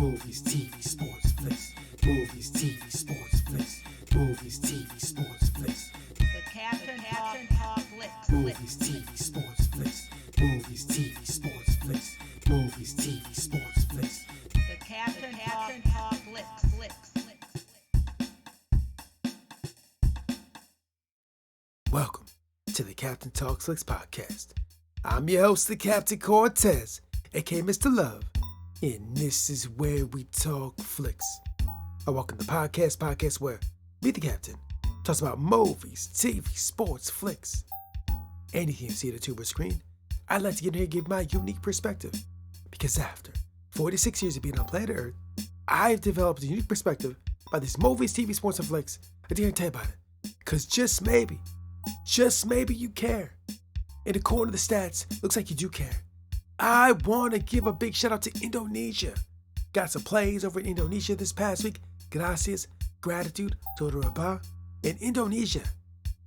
Movies, TV, sports, flicks. Movies, TV, sports, flicks. Movies, TV, sports, flicks. The Captain Talk Flicks. Movies, TV, sports, flicks. Movies, TV, sports, flicks. Movies, TV, sports, flicks. The Captain Talk Flicks. Welcome to the Captain Talks Flicks podcast. I'm your host, the Captain Cortez, aka Mr. Love, and this is where we talk flicks. I welcome the podcast where me, the Captain, talks about movies, TV, sports, flicks, anything you see at a tube or screen. I'd like to get in here and give my unique perspective, because after 46 years of being on planet Earth, I've developed a unique perspective about these movies, TV, sports, and flicks. I dare tell you about it, because just maybe you care. And according to the stats, looks like you do care. I want to give a big shout out to Indonesia. Got some plays over in Indonesia this past week. Gracias, gratitude, todo rabah. In Indonesia,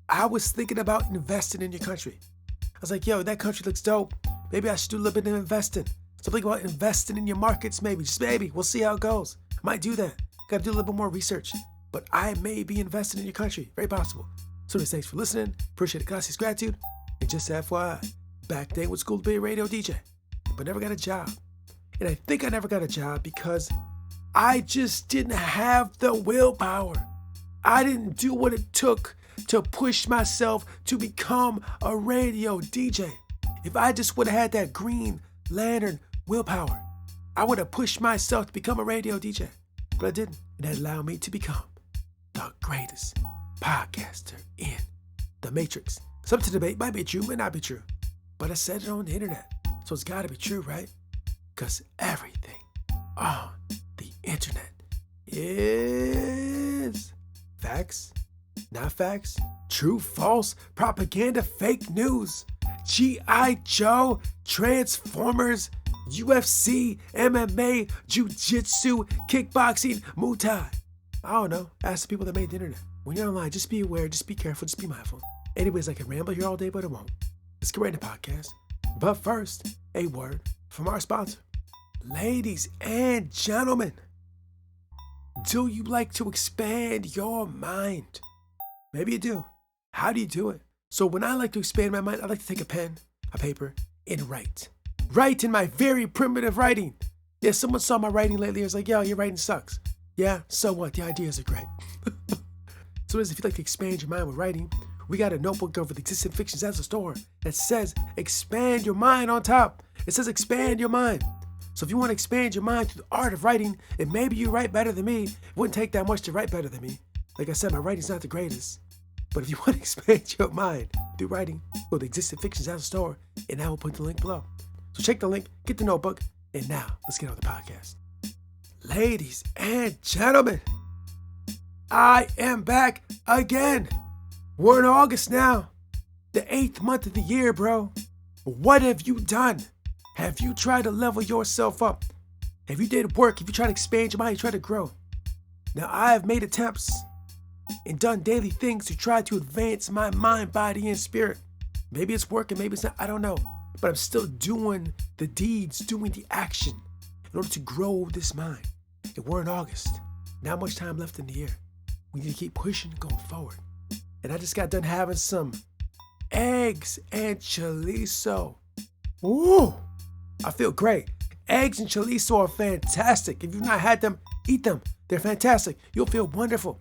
I was thinking about investing in your country. I was like, yo, that country looks dope. Maybe I should do a little bit of investing. So think about investing in your markets, maybe. Just maybe. We'll see how it goes. I might do that. Got to do a little bit more research. But I may be investing in your country. Very possible. So thanks for listening. Appreciate it. Gracias, gratitude. And just FYI, back then was school to be a radio DJ, but never got a job. And I think I never got a job because I just didn't have the willpower. I didn't do what it took to push myself to become a radio DJ. If I just would have had that green lantern willpower, I would have pushed myself to become a radio DJ. But I didn't. And that allowed me to become the greatest podcaster in the Matrix. Some to debate might be true, might not be true. But I said it on the internet, so it's gotta be true, right? Because everything on the internet is facts, not facts, true, false, propaganda, fake news, G.I. Joe, Transformers, UFC, MMA, Jiu-Jitsu, kickboxing, Muay Thai. I don't know, ask the people that made the internet. When you're online, just be aware, just be careful, just be mindful. Anyways, I can ramble here all day, but I won't. Let's get right into the podcast. But first, a word from our sponsor. Ladies and gentlemen, do you like to expand your mind? Maybe you do. How do you do it? So when I like to expand my mind, I like to take a pen, a paper, and write. Write in my very primitive writing. Yeah, someone saw my writing lately and was like, yo, your writing sucks. Yeah, so what? The ideas are great. So if you like to expand your mind with writing, we got a notebook over the existing fictions at the store that says expand your mind on top. It says expand your mind. So if you want to expand your mind through the art of writing, and maybe you write better than me, it wouldn't take that much to write better than me. Like I said, my writing's not the greatest. But if you want to expand your mind through writing, go to the existing fictions at the store, and I will put the link below. So check the link, get the notebook, and now let's get on the podcast. Ladies and gentlemen, I am back again. We're in August now, the 8th month of the year, bro. What have you done? Have you tried to level yourself up? Have you did work? Have you tried to expand your mind? You tried to grow? Now, I have made attempts and done daily things to try to advance my mind, body, and spirit. Maybe it's working, maybe it's not, I don't know. But I'm still doing the deeds, doing the action in order to grow this mind. And we're in August. Not much time left in the year. We need to keep pushing and going forward. And I just got done having some eggs and chorizo. Ooh, I feel great. Eggs and chorizo are fantastic. If you've not had them, eat them. They're fantastic. You'll feel wonderful.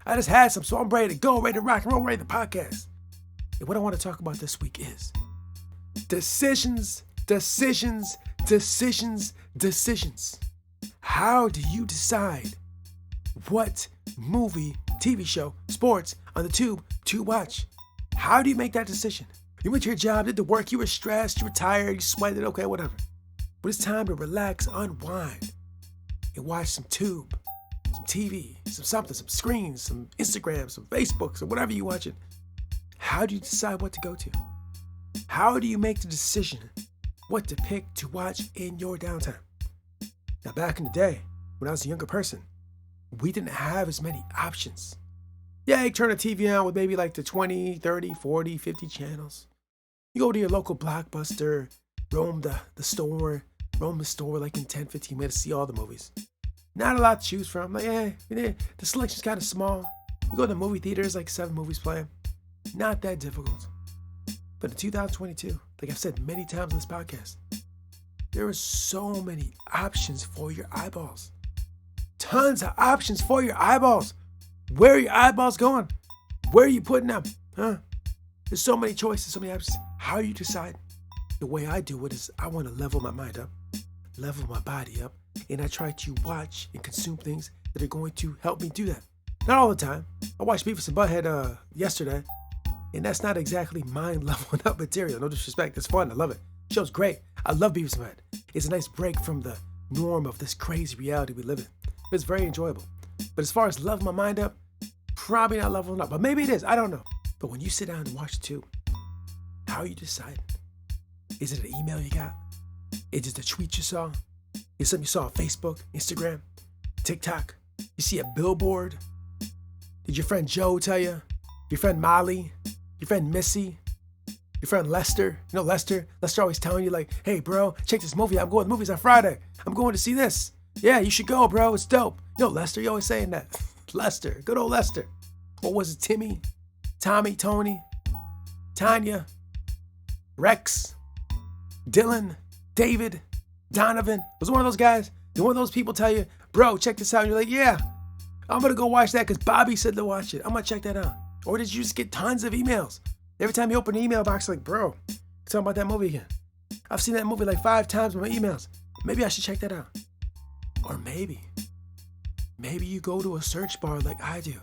I just had some, so I'm ready to go, ready to rock and roll, ready to podcast. And what I want to talk about this week is decisions. How do you decide what movie, TV show, sports on the tube to watch? How do you make that decision? You went to your job, did the work, you were stressed, you were tired, you sweated, okay, whatever. But it's time to relax, unwind, and watch some tube, some TV, some screens, some Instagram, some Facebook, some whatever you're watching. How do you decide what to go to? How do you make the decision what to pick to watch in your downtime? Now, back in the day, when I was a younger person, we didn't have as many options. Yeah, you turn the TV on with maybe like the 20, 30, 40, 50 channels. You go to your local Blockbuster, roam the store, roam the store like in 10, 15 minutes to see all the movies. Not a lot to choose from. Like, the selection's kind of small. We go to the movie theaters, like 7 movies playing. Not that difficult. But in 2022, like I've said many times on this podcast, there are so many options for your eyeballs. Tons of options for your eyeballs. Where are your eyeballs going? Where are you putting them? Huh? There's so many choices, so many options. How you decide? The way I do it is I want to level my mind up, level my body up, and I try to watch and consume things that are going to help me do that. Not all the time. I watched Beavis and Butthead yesterday, and that's not exactly mind leveling up material. No disrespect. It's fun. I love it. The show's great. I love Beavis and Butthead. It's a nice break from the norm of this crazy reality we live in. It's very enjoyable. But as far as leveling my mind up, probably not leveling up. But maybe it is. I don't know. But when you sit down and watch too, how are you deciding? Is it an email you got? Is it a tweet you saw? Is it something you saw on Facebook, Instagram, TikTok? You see a billboard? Did your friend Joe tell you? Your friend Molly? Your friend Missy? Your friend Lester? You know Lester? Lester always telling you like, hey bro, check this movie. I'm going to the movies on Friday. I'm going to see this. Yeah, you should go, bro. It's dope. You know Lester, you always saying that. Lester, good old Lester. What was it? Timmy? Tommy? Tony? Tanya? Rex? Dylan? David? Donovan? Was one of those guys? Did one of those people tell you, bro, check this out? And you're like, yeah, I'm going to go watch that because Bobby said to watch it. I'm going to check that out. Or did you just get tons of emails? Every time you open the email box, like, bro, talking about that movie again. I've seen that movie like 5 times in my emails. Maybe I should check that out. Or maybe you go to a search bar like I do,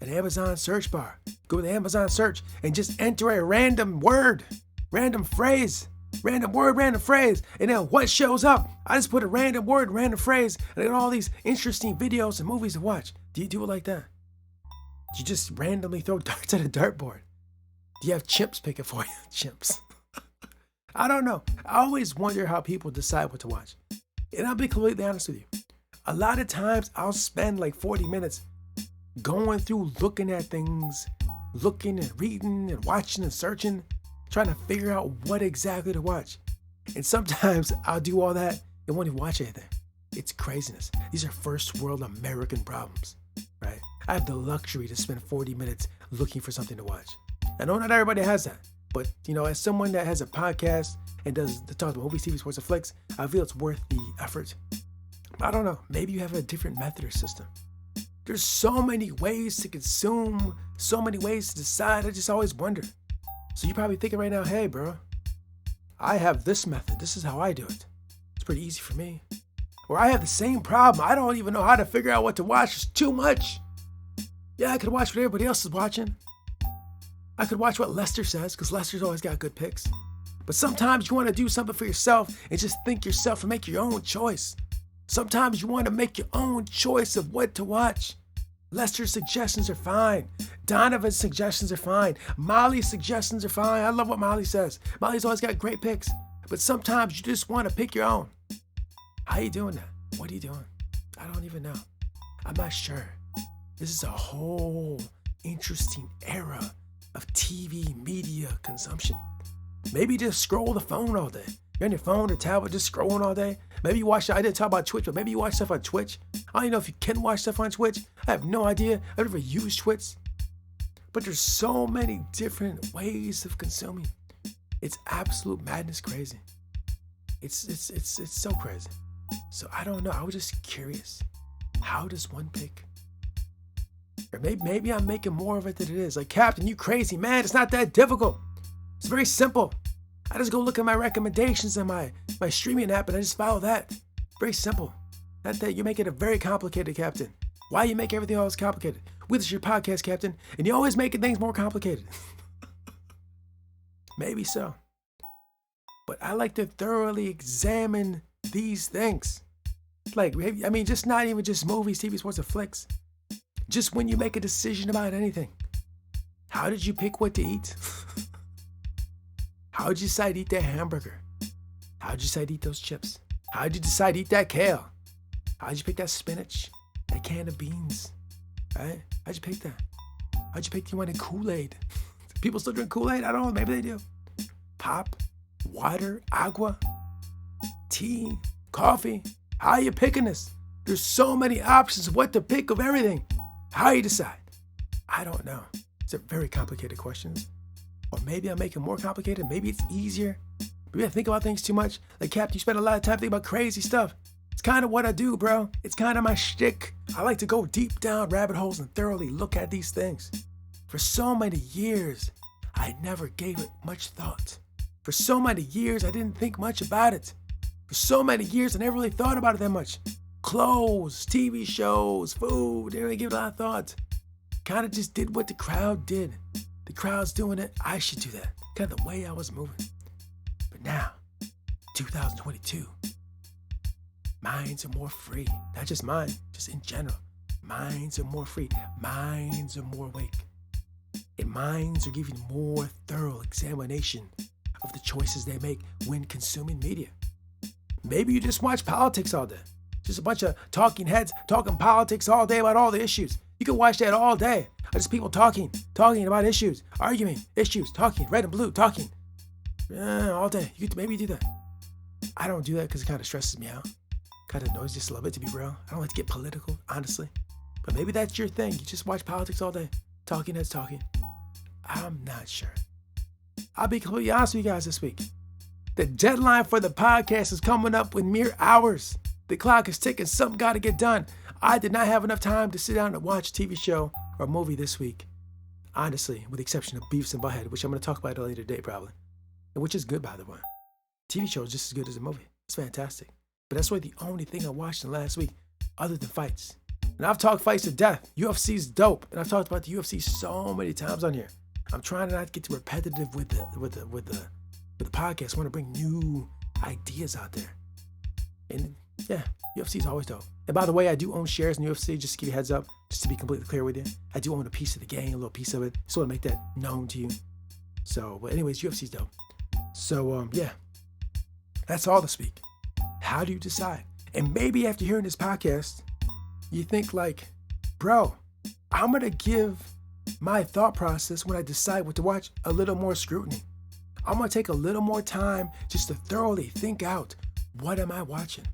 an Amazon search bar. Go to the Amazon search and just enter a random word, random phrase, random word, random phrase. And then what shows up? I just put a random word, random phrase, and I got all these interesting videos and movies to watch. Do you do it like that? Do you just randomly throw darts at a dartboard? Do you have chimps pick it for you? Chimps. I don't know. I always wonder how people decide what to watch. And I'll be completely honest with you. A lot of times I'll spend like 40 minutes going through looking at things, looking and reading and watching and searching, trying to figure out what exactly to watch. And sometimes I'll do all that and won't even watch anything. It's craziness. These are first world American problems, right? I have the luxury to spend 40 minutes looking for something to watch. I know not everybody has that, but as someone that has a podcast and does the talk about movies, TV, sports, and flicks, I feel it's worth the effort. I don't know. Maybe you have a different method or system. There's so many ways to consume, so many ways to decide. I just always wonder. So you're probably thinking right now, hey, bro, I have this method. This is how I do it. It's pretty easy for me. Or I have the same problem. I don't even know how to figure out what to watch. It's too much. Yeah, I could watch what everybody else is watching. I could watch what Lester says, because Lester's always got good picks. But sometimes you want to do something for yourself and just think yourself and make your own choice. Sometimes you want to make your own choice of what to watch. Lester's suggestions are fine. Donovan's suggestions are fine. Molly's suggestions are fine. I love what Molly says. Molly's always got great picks. But sometimes you just want to pick your own. How you doing that? What are you doing? I don't even know. I'm not sure. This is a whole interesting era of TV media consumption. Maybe just scroll the phone all day. You're on your phone or tablet just scrolling all day. Maybe you watch, I didn't talk about Twitch, but maybe you watch stuff on Twitch. I don't even know if you can watch stuff on Twitch. I have no idea. I've never used Twitch. But there's so many different ways of consuming. It's absolute madness crazy. It's so crazy. So I don't know. I was just curious. How does one pick? Or maybe I'm making more of it than it is. Like, Captain, you crazy, man. It's not that difficult. It's very simple. I just go look at my recommendations in my streaming app and I just follow that. Very simple. Not that you make it a very complicated, Captain. Why you make everything always complicated? This is your podcast, Captain, and you're always making things more complicated. Maybe so. But I like to thoroughly examine these things. Like, I mean, just not even just movies, TV, sports, or flicks. Just when you make a decision about anything. How did you pick what to eat? How did you decide to eat that hamburger? How did you decide to eat those chips? How did you decide to eat that kale? How did you pick that spinach? That can of beans? Right? How'd you pick that? How'd you pick you wanted Kool-Aid? People still drink Kool-Aid? I don't know. Maybe they do. Pop? Water? Agua? tea, coffee? How are you picking this? There's so many options of what to pick of everything. How you decide? I don't know. It's a very complicated questions. Or maybe I'm making it more complicated. Maybe it's easier. Maybe I think about things too much. Like, Cap, you spend a lot of time thinking about crazy stuff. It's kind of what I do, bro. It's kind of my shtick. I like to go deep down rabbit holes and thoroughly look at these things. For so many years, I never gave it much thought. For so many years, I didn't think much about it. For so many years, I never really thought about it that much. Clothes, TV shows, food, didn't really give it a lot of thought. Kind of just did what the crowd did. The crowd's doing it, I should do that. Kind of the way I was moving. But now, 2022, minds are more free. Not just mine, just in general. Minds are more free. Minds are more awake. And minds are giving more thorough examination of the choices they make when consuming media. Maybe you just watch politics all day. Just a bunch of talking heads talking politics all day about all the issues. You can watch that all day. Just people talking about issues, arguing, issues, talking, red and blue, talking. All day. Maybe do that. I don't do that because it kind of stresses me out. Kind of annoys just a little bit, to be real. I don't like to get political, honestly. But maybe that's your thing. You just watch politics all day. Talking heads talking. I'm not sure. I'll be completely honest with you guys this week. The deadline for the podcast is coming up in mere hours. The clock is ticking. Something got to get done. I did not have enough time to sit down and watch a TV show or a movie this week. Honestly, with the exception of Beavis and Butthead, which I'm going to talk about at a later date probably. And which is good, by the way. TV show is just as good as a movie. It's fantastic. But that's really the only thing I watched in the last week, other than fights. And I've talked fights to death. UFC's dope. And I've talked about the UFC so many times on here. I'm trying to not get too repetitive with the podcast. I want to bring new ideas out there. And yeah, UFC is always dope. And by the way, I do own shares in UFC, just to give you a heads up, just to be completely clear with you. I do own a piece of the gang, a little piece of it. Just want to make that known to you. So, but anyways, UFC's dope. So, yeah, that's all this week. How do you decide? And maybe after hearing this podcast, you think like, bro, I'm going to give my thought process when I decide what to watch a little more scrutiny. I'm going to take a little more time just to thoroughly think out, what am I watching?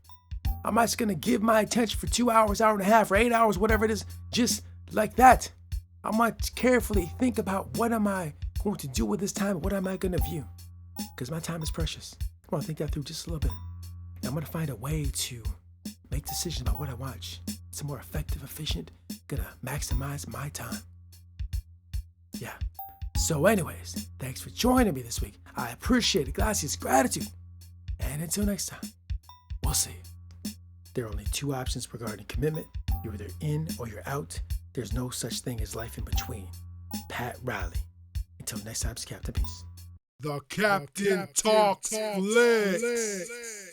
I'm not just going to give my attention for 2 hours, hour and a half, or 8 hours, whatever it is, just like that. I'm going to carefully think about what am I going to do with this time? What am I going to view? Because my time is precious. I'm going to think that through just a little bit. And I'm going to find a way to make decisions about what I watch. It's more effective, efficient, going to maximize my time. Yeah. So anyways, thanks for joining me this week. I appreciate it. Gracias, gratitude. And until next time, we'll see. There are only two options regarding commitment. You're either in or you're out. There's no such thing as life in between. Pat Riley. Until next time, it's Captain Peace. The Captain Talks Flicks.